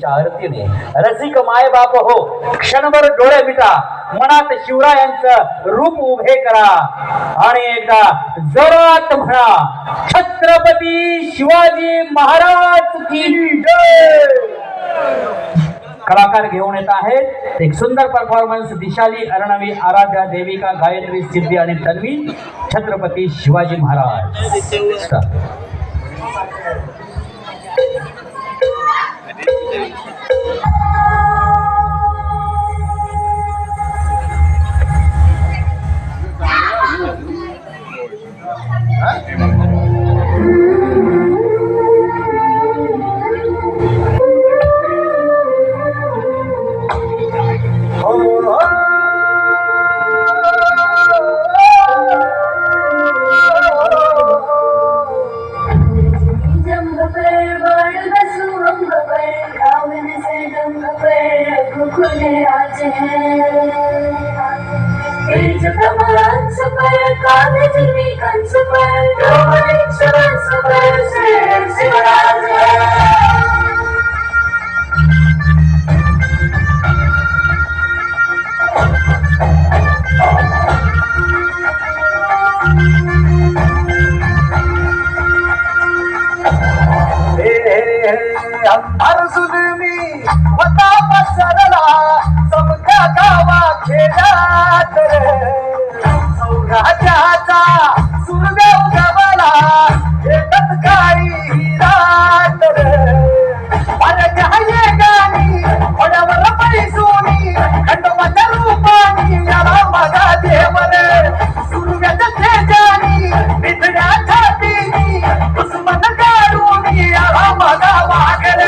आरतीने रसिक माय बाप हो क्षणभर डोळे मिटा मनात शिवरायांचं रूप उभे करा आणि एकदा जोरात म्हणा छत्रपती शिवाजी महाराज की जय। कलाकार घेऊन येत आहेत एक सुंदर परफॉर्मन्स दिशाली अर्णवी आराध्या देविका गायत्री सिद्धी आणि तन्वी छत्रपती शिवाजी महाराज। अंधार जुलमी होता पसरला समका गावा खेळात सौराज्याचा सूर्य उगवला येतच काही रात अरे गाणी ओढ्यावर पैसोनी खंडोबाच्या रूपानी याला माझा देवर सूर्याच्या तेजानी बिथड्या छातीनी दुश्मन काढून याला माझा वाघर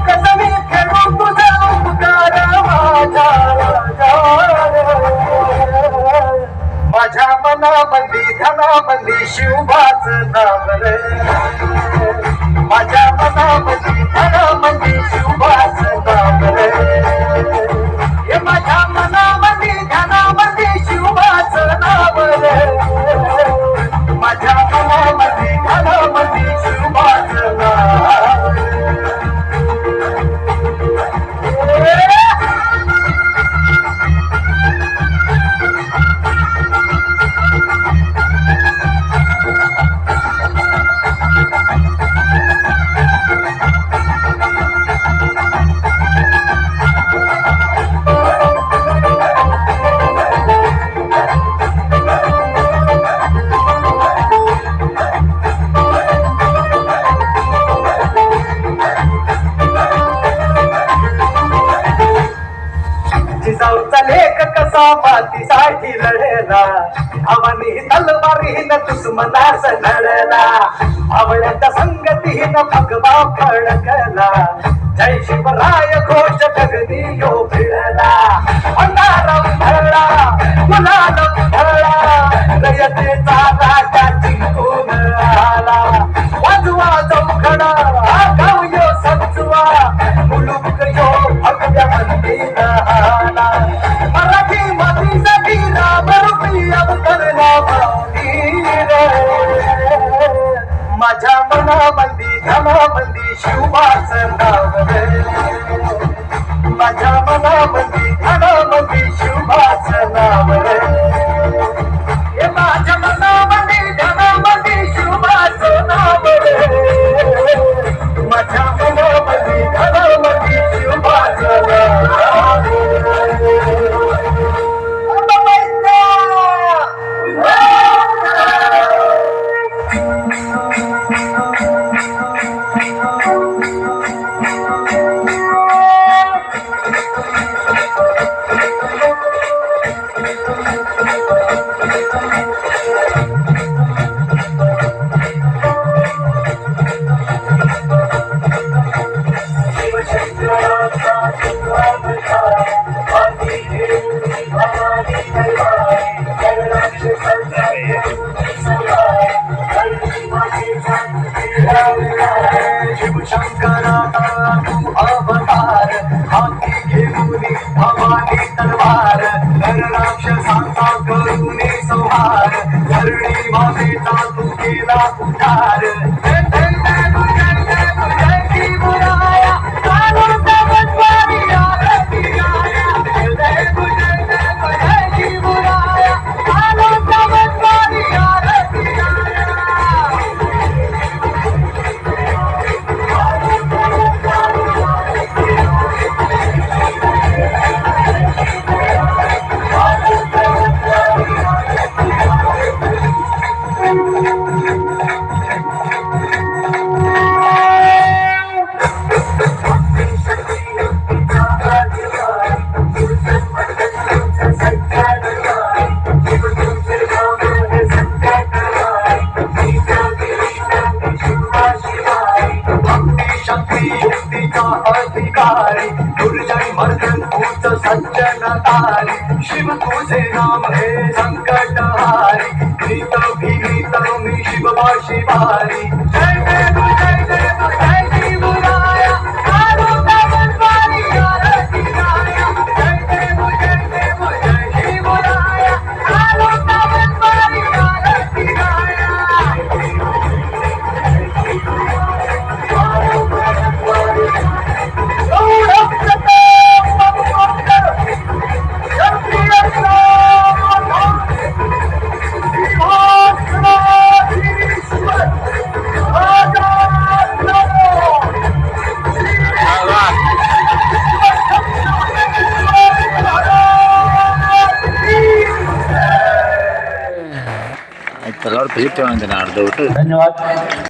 कसमी खेळून तुझा उपकार माझ्या मनामंदी धनामंदी शिवबाच नाव रे माझ्या मनामंदी धनामंदी शिवबाच नाव रे हे माझ्या मनामंदी धनामंदी शिवबाच नाव रे माझ्या मनामंदी धनामंदी शिवबाच नाव जिजाऊचा लेख कसा मातीसाठी लढला भावानी तलवारीनं दुश्मनास लढला आवळ्याच्या संगतीनं भगवा फडकला जय शिवराय घोष गगनी यो भिडला अंधारा उधळला गुलाल उधळला रयतेचा राजा जिंकून आला वाजवा चौखडा गाव यो सजवा मुलुक यो भगव्या मंदिर आला मराठी मातीसाठी रामरूपी अवतरला माझ्या मनामंदी धनामंदी शिवबाच नाव रे माझ्या मनामंदी धनामंदी शिवबाच नाव रे हे माझ्या मनामंदी धनामंदी शिवबाच नाव रे माझ्या मनामंदी धनामंदी शिवबाच नाव उद्धार अधिकारी दुर्जय मर्दन भूत सज्जन तारी शिव तुझे नाम हे संकटहारी भीत भीत मी शिव शिवारी जय देव जय देव जय शिवराया आरोग्य बनवारी आरती गाया जय देव जय शिवराया आरोग्य बनवारी आरती गाया తర్వాత పిలిచేవాడిని నా అర్థం धन्यवाद.